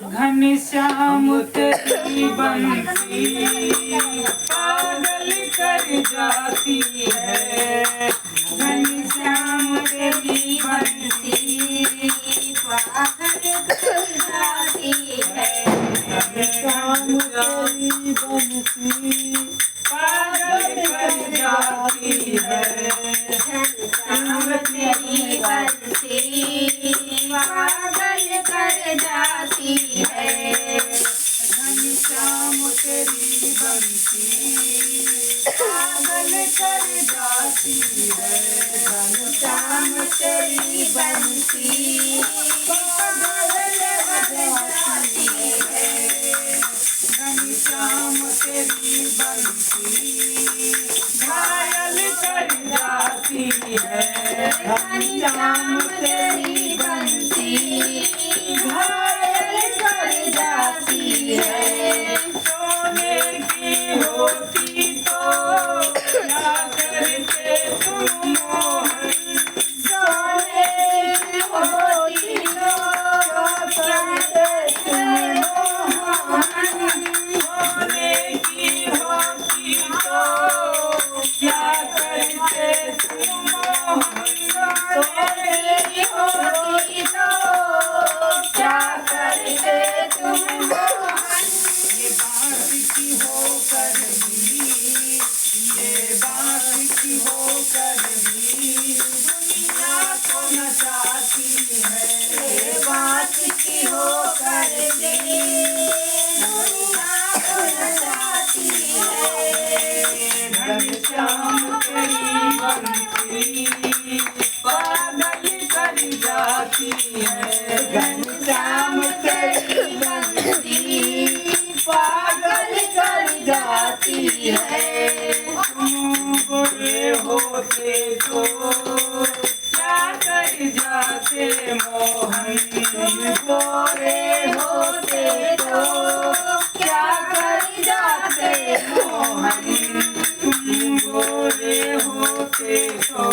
घनश्याम तेरी बंसी पागल कर जाती है। घनश्याम तेरी बंसी पागल कर जाती है। घनश्याम तेरी बंसी पागल कर जाती है। घनश्याम तेरी बंसी पागल कर जाती है। घनश्याम तेरी बंसी पागल कर जाती है। घनश्याम तेरी बंसी पागल कर जाती है। घनश्याम तेरी बंसी घायल कर जाती है। घनश्याम तेरी बंसी घायल कर जाती है। सोने की होती तो क्या करते तुम मोहन। सोने की होती तो क्या करते तुम मोहन। सोने की होती तो क्या करते तुम मोहन। सोने की होती तो क्या करते तुम मोहन। ये बात की होकर भी, ये बात की होकर भी दुनिया को नचाती है। ये बात की होकर भी दुनिया को नचाती है। घनश्याम तेरी बंसी पागल कर जाती है। घनश्याम तेरी बंसी पागल कर जाती है। तुम बुरे होते तो क्या कर जाते मोहन। तुम बुरे होते तो क्या कर जाते मोहन। तुम बुरे होते तो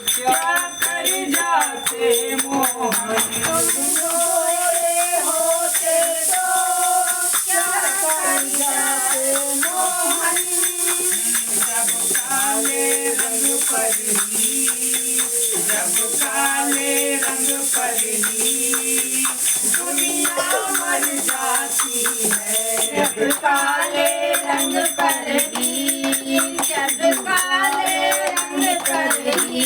क्या कर जाते मोहन। तुम बुरे होते तो क्या कर जाते मोहन। जब काले रंग पर ही, जब काले रंग पर ही दुनिया मर जाती है। जब काले रंग पर ही, जब काले रंग पर ही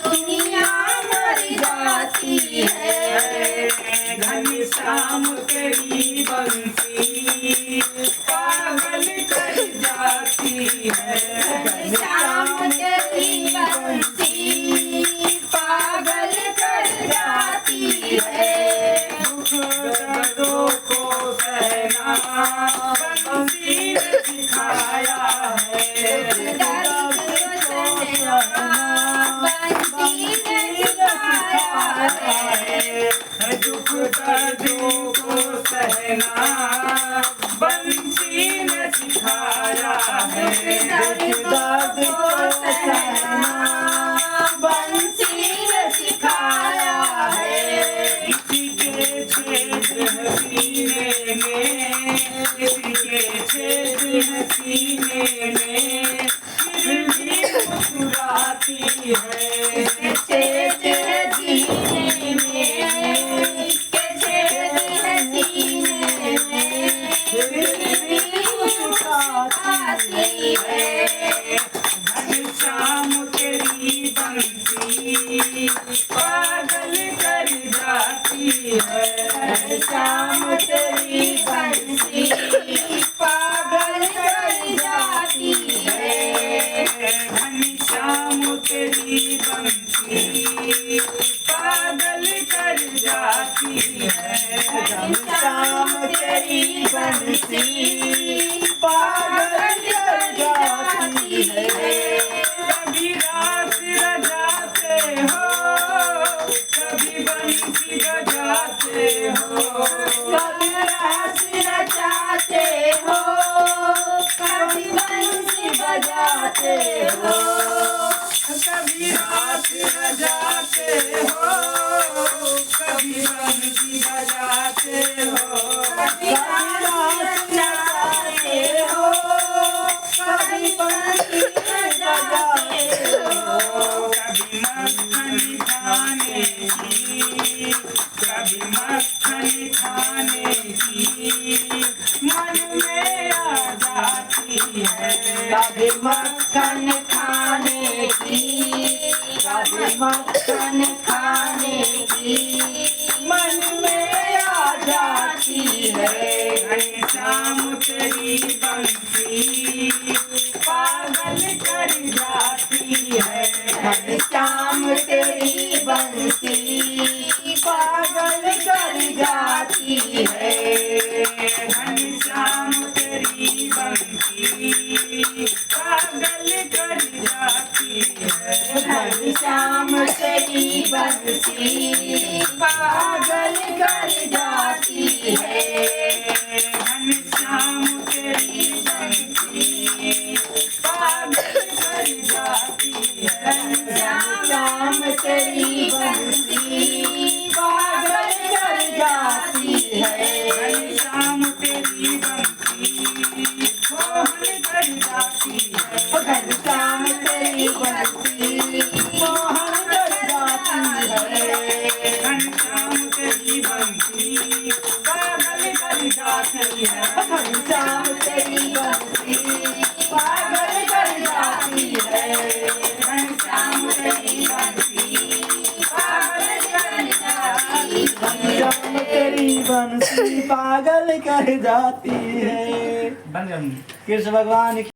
दुनिया मर जाती है। घनश्याम तेरी बंसी पागल कर जाती है। घनश्याम तेरी बंसी पागल कर जाती है। दुख दर्दों को सहना बंसी ने सिखाया है। दर्द सहना बंसी ने सिखाया है। दुख दर्दों को सहना बंसी ने सिखाया है। दुख दर्द को सहना बंसी ने सिखाया है। किसी के छेद है सीने में, किसी के छेद है सीने में फिर भी मुस्कुराती है। छेद है सीने में, इसके छेद है सीने में फिर भी मुस्कुराती है। घनश्याम तेरी बंसी पागल कर जाती है। घनश्याम तेरी बंसी पागल कर जाती है। घनश्याम तेरी बंसी पागल कर जाती है। घनश्याम तेरी बंसी पागल कर जाती है। कभी रास रजाते हो, कभी बंसी बजाते हो। कभी रास रजाते हो, कभी बंसी बजाते हो। कभी रास रजाते हो, कभी बंसी बजाते हो, कभी रास नचाते हो, कभी बंसी बजाते हो, कभी मक्खन खाने की, कभी मक्खन खाने की मन में आ जाती है, कभी मक्खन खाने की, कभी मक्खन खाने की मन में आ जाती है। घनश्याम तेरी बंसी पागल कर जाती है, घनश्याम तेरी बंसी पागल कर जाती है, घनश्याम तेरी बंसी पागल कर जाती है, घनश्याम तेरी बंसी पागल कर जाती है, घनश्याम तेरी बंसी पागल कर जाती है, घनश्याम तेरी बंसी पागल कर जाती है, घनश्याम तेरी बंसी मोहन कर जाती है, घनश्याम तेरी बंसी मोहन कर जाती है, घनश्याम तेरी बंसी पागल कर जाती है, घनश्याम तेरी बंसी पागल कर जाती है, घनश्याम तेरी बंसी पागल कर जाती है, घनश्याम तेरी बंसी पागल कर जाती है। कृष्ण भगवान